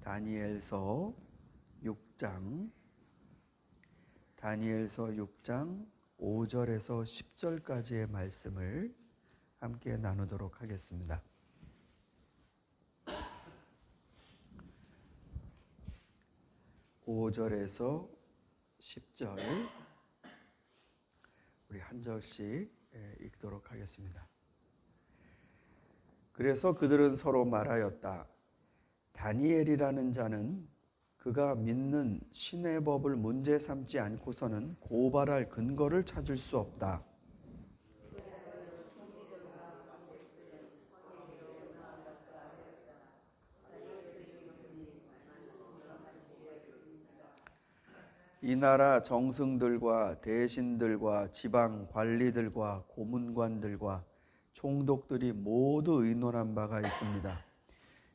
다니엘서 6장 5절에서 10절까지의 말씀을 함께 나누도록 하겠습니다. (5절에서 10절) 우리 한 절씩 읽도록 하겠습니다. 그래서 그들은 서로 말하였다. 다니엘이라는 자는 그가 믿는 신의 법을 문제 삼지 않고서는 고발할 근거를 찾을 수 없다. 이 나라 정승들과 대신들과 지방 관리들과 고문관들과 총독들이 모두 의논한 바가 있습니다.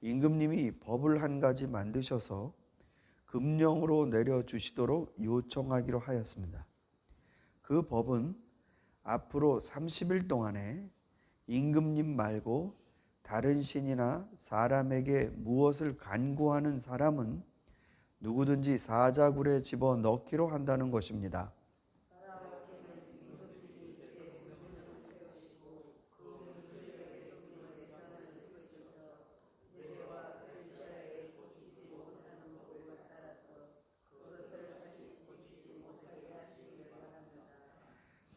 임금님이 법을 한 가지 만드셔서 금령으로 내려주시도록 요청하기로 하였습니다. 그 법은 앞으로 30일 동안에 임금님 말고 다른 신이나 사람에게 무엇을 간구하는 사람은 누구든지 사자굴에 집어넣기로 한다는 것입니다.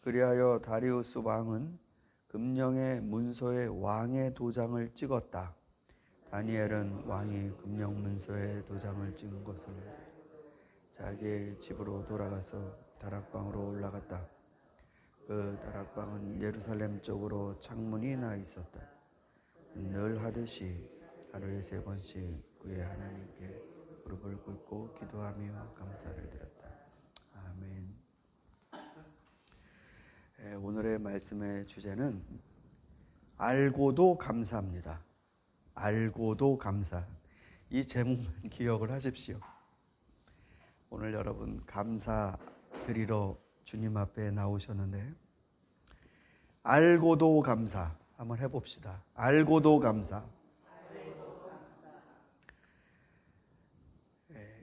그리하여 다리우스 왕은 금령의 문서에 왕의 도장을 찍었다. 다니엘은 왕이 금령 문서에 도장을 찍은 것을 자기의 집으로 돌아가서 다락방으로 올라갔다. 그 다락방은 예루살렘 쪽으로 창문이 나 있었다. 늘 하듯이 하루에 3번씩 그의 하나님께 무릎을 꿇고 기도하며 감사를 드렸다. 아멘. 오늘의 말씀의 주제는 알고도 감사입니다. 알고도 감사. 이 제목만 기억을 하십시오. 오늘 여러분 감사 드리러 주님 앞에 나오셨는데 알고도 감사 한번 해봅시다. 알고도 감사.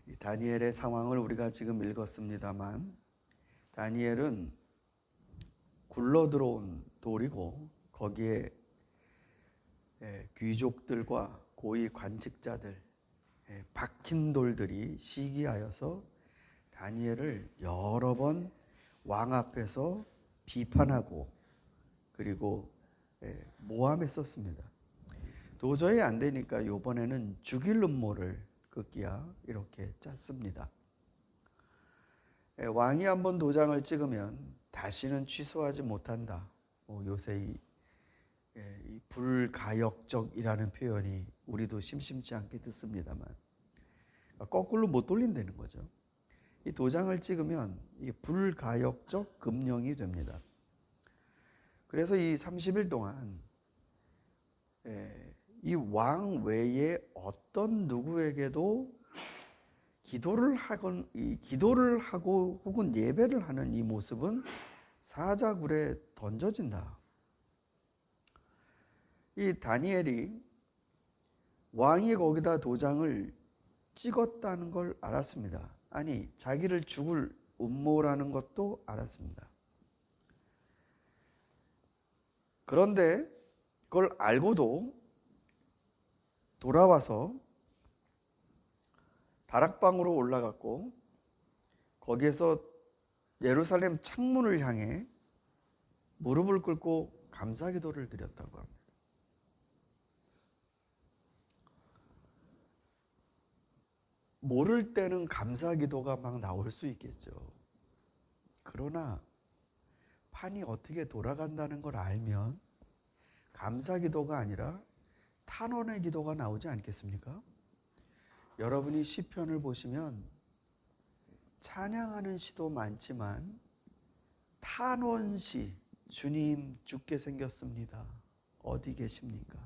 이 다니엘의 상황을 우리가 지금 읽었습니다만 다니엘은 굴러들어온 돌이고 거기에 귀족들과 고위 관직자들, 박힌 돌들이 시기하여서 다니엘을 여러 번 왕 앞에서 비판하고 그리고 모함했었습니다. 도저히 안 되니까 이번에는 죽일 음모를 급기야 이렇게 짰습니다. 왕이 한번 도장을 찍으면 다시는 취소하지 못한다. 요새 이 불가역적이라는 표현이 우리도 심심치 않게 듣습니다만 거꾸로 못 돌린다는 거죠. 이 도장을 찍으면 이 불가역적 금령이 됩니다. 그래서 이 30일 동안 이 왕 외에 어떤 누구에게도 기도를 하고 혹은 예배를 하는 이 모습은 사자굴에 던져진다. 이 다니엘이 왕이 거기다 도장을 찍었다는 걸 알았습니다. 아니, 자기를 죽을 음모라는 것도 알았습니다. 그런데 그걸 알고도 돌아와서 다락방으로 올라갔고 거기에서 예루살렘 창문을 향해 무릎을 꿇고 감사 기도를 드렸다고 합니다. 모를 때는 감사 기도가 막 나올 수 있겠죠. 그러나 판이 어떻게 돌아간다는 걸 알면 감사 기도가 아니라 탄원의 기도가 나오지 않겠습니까? 여러분이 시편을 보시면 찬양하는 시도 많지만 탄원시, 주님 죽게 생겼습니다. 어디 계십니까?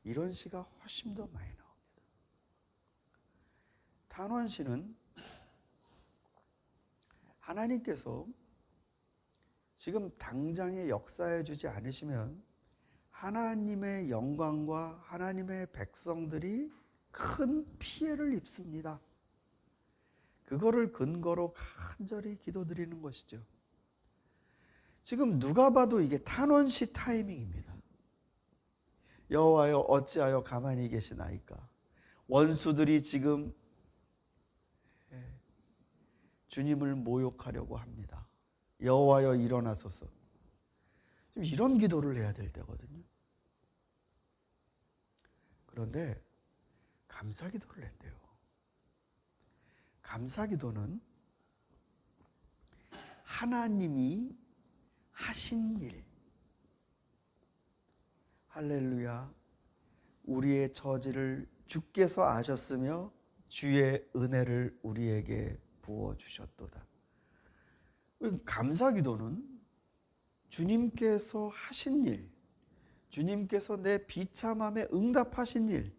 이런 시가 훨씬 더 많이 나옵니다. 탄원시는 하나님께서 지금 당장에 역사해 주지 않으시면 하나님의 영광과 하나님의 백성들이 큰 피해를 입습니다. 그거를 근거로 간절히 기도드리는 것이죠. 지금 누가 봐도 이게 탄원시 타이밍입니다. 여호와여 어찌하여 가만히 계시나이까. 원수들이 지금 주님을 모욕하려고 합니다. 여호와여 일어나소서. 지금 이런 기도를 해야 될 때거든요. 그런데 감사기도를 했대요. 감사기도는 하나님이 하신 일, 할렐루야, 우리의 처지를 주께서 아셨으며 주의 은혜를 우리에게 부어주셨도다. 감사기도는 주님께서 하신 일, 주님께서 내 비참함에 응답하신 일,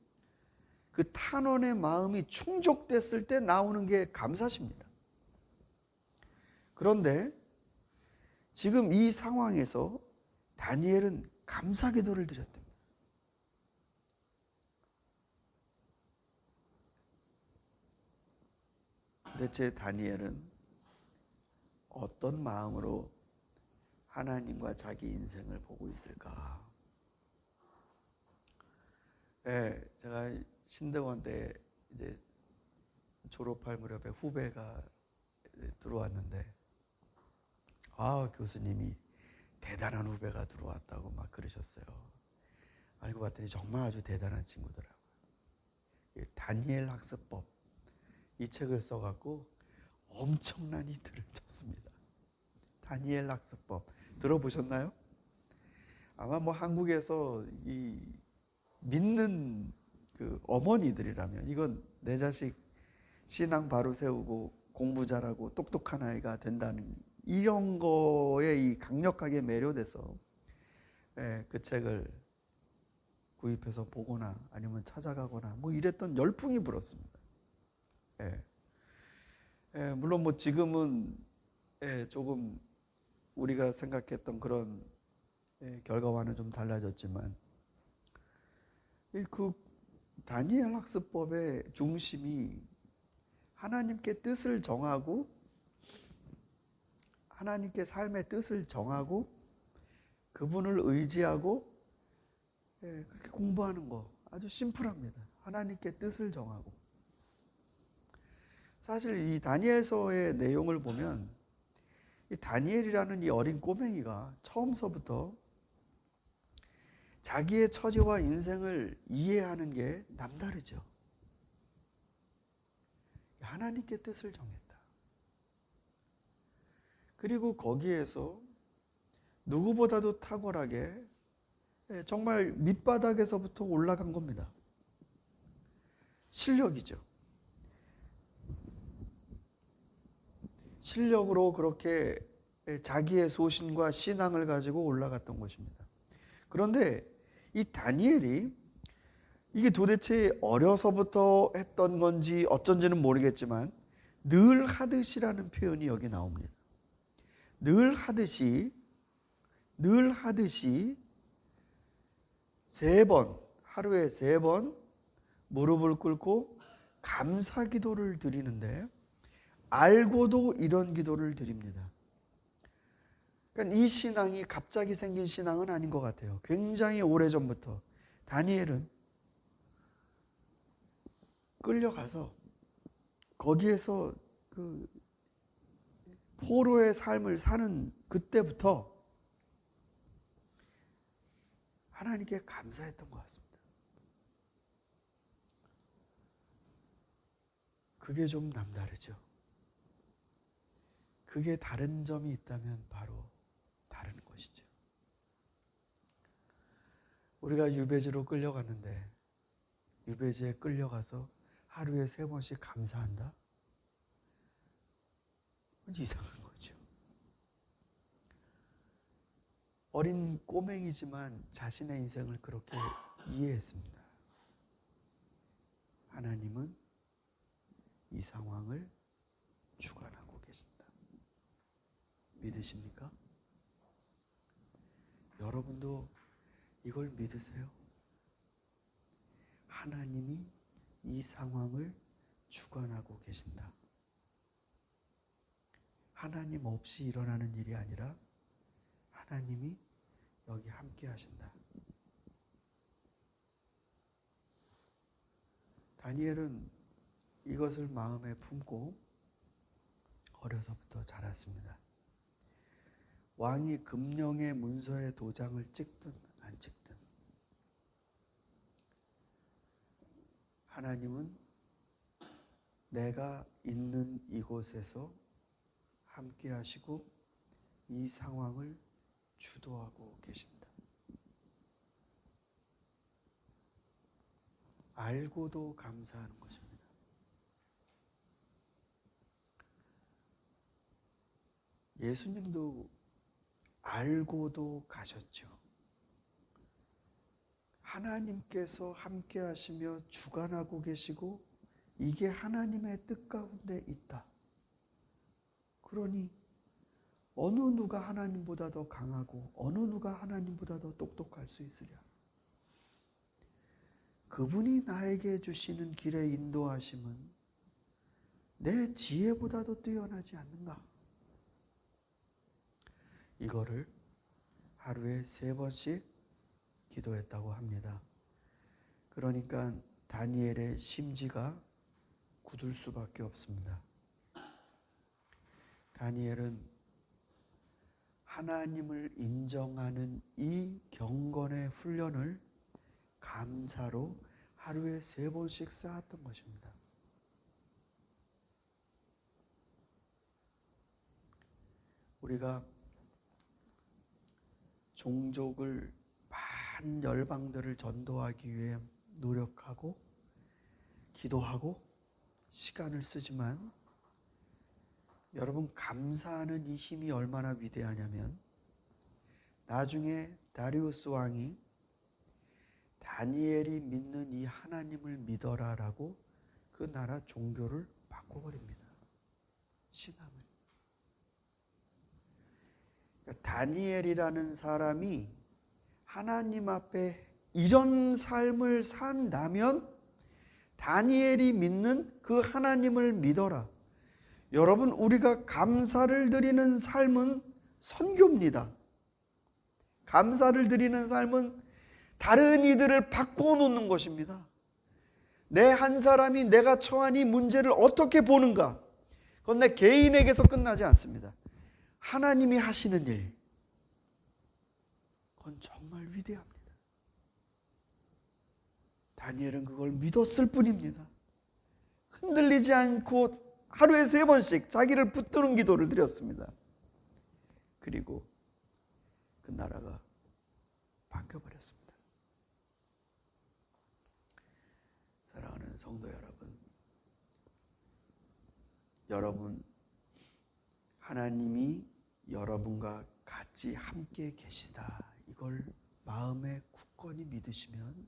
그 탄원의 마음이 충족됐을 때 나오는 게 감사십니다. 그런데 지금 이 상황에서 다니엘은 감사기도를 드렸답니다. 도대체 다니엘은 어떤 마음으로 하나님과 자기 인생을 보고 있을까? 네, 제가 신대원 때 이제 졸업할 무렵에 후배가 들어왔는데, 교수님이 대단한 후배가 들어왔다고 막 그러셨어요. 알고 봤더니 정말 아주 대단한 친구더라고요. 다니엘 학습법, 이 책을 써갖고 엄청난 히트를 쳤습니다. 다니엘 학습법 들어보셨나요? 아마 뭐 한국에서 이 믿는 그 어머니들이라면 이건 내 자식 신앙 바로 세우고 공부 잘하고 똑똑한 아이가 된다는 이런 거에 이 강력하게 매료돼서 그 책을 구입해서 보거나 아니면 찾아가거나 뭐 이랬던 열풍이 불었습니다. 물론 뭐 지금은 조금 우리가 생각했던 그런 결과와는 좀 달라졌지만 그 다니엘 학습법의 중심이 하나님께 뜻을 정하고 하나님께 삶의 뜻을 정하고 그분을 의지하고 그렇게 공부하는 거 아주 심플합니다. 하나님께 뜻을 정하고. 사실 이 다니엘서의 내용을 보면 이 다니엘이라는 이 어린 꼬맹이가 처음서부터 자기의 처지와 인생을 이해하는 게 남다르죠. 하나님께 뜻을 정했다. 그리고 거기에서 누구보다도 탁월하게 정말 밑바닥에서부터 올라간 겁니다. 실력이죠. 실력으로 그렇게 자기의 소신과 신앙을 가지고 올라갔던 것입니다. 그런데 이 다니엘이 이게 도대체 어려서부터 했던 건지 어쩐지는 모르겠지만 늘 하듯이라는 표현이 여기 나옵니다. 늘 하듯이 하루에 3번 무릎을 꿇고 감사 기도를 드리는데 알고도 이런 기도를 드립니다. 그러니까 이 신앙이 갑자기 생긴 신앙은 아닌 것 같아요. 굉장히 오래전부터 다니엘은 끌려가서 거기에서 그 포로의 삶을 사는 그때부터 하나님께 감사했던 것 같습니다. 그게 좀 남다르죠. 그게 다른 점이 있다면 바로 다른 것이죠. 우리가 유배지로 끌려갔는데 유배지에 끌려가서 하루에 3번씩 감사한다? 이상한 거죠. 어린 꼬맹이지만 자신의 인생을 그렇게 이해했습니다. 하나님은 이 상황을 주관하고 계신다. 믿으십니까? 여러분도 이걸 믿으세요? 하나님이 이 상황을 주관하고 계신다. 하나님 없이 일어나는 일이 아니라 하나님이 여기 함께 하신다. 다니엘은 이것을 마음에 품고 어려서부터 자랐습니다. 왕이 금령의 문서에 도장을 찍든 안 찍든 하나님은 내가 있는 이곳에서 함께 하시고 이 상황을 주도하고 계신다. 알고도 감사하는 것입니다. 예수님도 알고도 가셨죠. 하나님께서 함께 하시며 주관하고 계시고 이게 하나님의 뜻 가운데 있다. 그러니 어느 누가 하나님보다 더 강하고 어느 누가 하나님보다 더 똑똑할 수 있으랴. 그분이 나에게 주시는 길의 인도하심은 내 지혜보다도 뛰어나지 않는가? 이거를 하루에 3번씩 기도했다고 합니다. 그러니까 다니엘의 심지가 굳을 수밖에 없습니다. 다니엘은 하나님을 인정하는 이 경건의 훈련을 감사로 하루에 3번씩 쌓았던 것입니다. 우리가 종족을 많은 열방들을 전도하기 위해 노력하고 기도하고 시간을 쓰지만 여러분 감사하는 이 힘이 얼마나 위대하냐면 나중에 다리우스 왕이 다니엘이 믿는 이 하나님을 믿어라라고 그 나라 종교를 바꿔버립니다. 신앙을. 그러니까 다니엘이라는 사람이 하나님 앞에 이런 삶을 산다면 다니엘이 믿는 그 하나님을 믿어라. 여러분, 우리가 감사를 드리는 삶은 선교입니다. 감사를 드리는 삶은 다른 이들을 바꿔놓는 것입니다. 내 한 사람이 내가 처한 이 문제를 어떻게 보는가? 그건 내 개인에게서 끝나지 않습니다. 하나님이 하시는 일, 그건 정말 위대합니다. 다니엘은 그걸 믿었을 뿐입니다. 흔들리지 않고 하루에 3번씩 자기를 붙드는 기도를 드렸습니다. 그리고 그 나라가 바뀌어버렸습니다. 사랑하는 성도 여러분, 하나님이 여러분과 같이 함께 계시다. 이걸 마음에 굳건히 믿으시면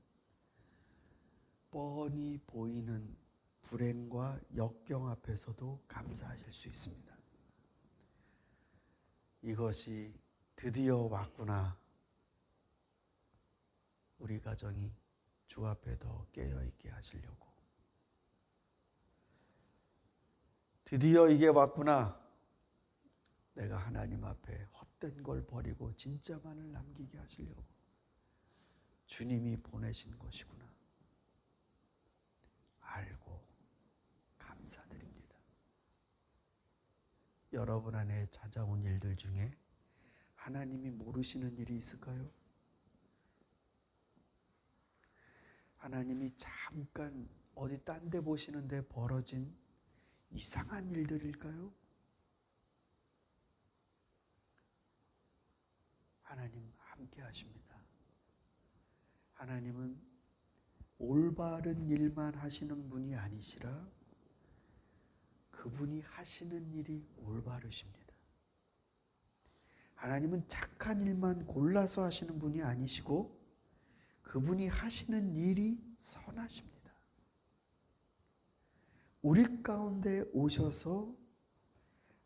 뻔히 보이는 불행과 역경 앞에서도 감사하실 수 있습니다. 이것이 드디어 왔구나. 우리 가정이 주 앞에 더 깨어있게 하시려고. 드디어 이게 왔구나. 내가 하나님 앞에 헛된 걸 버리고 진짜만을 남기게 하시려고 주님이 보내신 것이구나. 알고 감사드립니다. 여러분 안에 찾아온 일들 중에 하나님이 모르시는 일이 있을까요? 하나님이 잠깐 어디 딴 데 보시는데 벌어진 이상한 일들일까요? 하나님 함께 하십니다. 하나님은 올바른 일만 하시는 분이 아니시라 그분이 하시는 일이 올바르십니다. 하나님은 착한 일만 골라서 하시는 분이 아니시고 그분이 하시는 일이 선하십니다. 우리 가운데 오셔서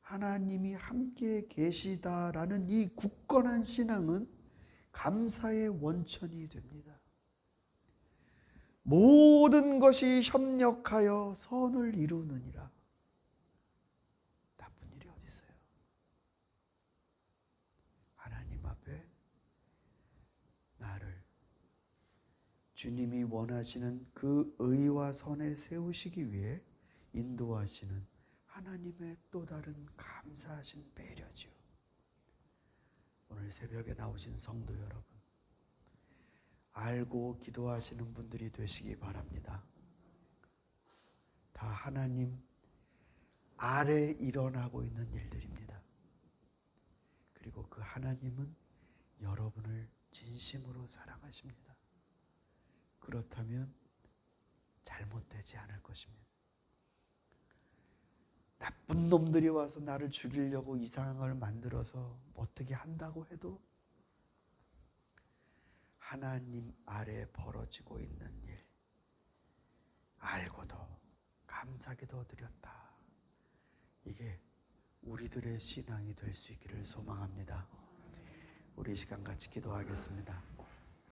하나님이 함께 계시다라는 이 굳건한 신앙은 감사의 원천이 됩니다. 모든 것이 협력하여 선을 이루느니라. 나쁜 일이 어디 있어요? 하나님 앞에 나를 주님이 원하시는 그 의와 선에 세우시기 위해 인도하시는 하나님의 또 다른 감사하신 배려지요. 오늘 새벽에 나오신 성도 여러분, 알고 기도하시는 분들이 되시기 바랍니다. 다 하나님 아래 일어나고 있는 일들입니다. 그리고 그 하나님은 여러분을 진심으로 사랑하십니다. 그렇다면 잘못되지 않을 것입니다. 나쁜 놈들이 와서 나를 죽이려고 이상을 만들어서 어떻게 한다고 해도 하나님 아래 벌어지고 있는 일 알고도 감사기도 드렸다. 이게 우리들의 신앙이 될 수 있기를 소망합니다. 우리 시간 같이 기도하겠습니다.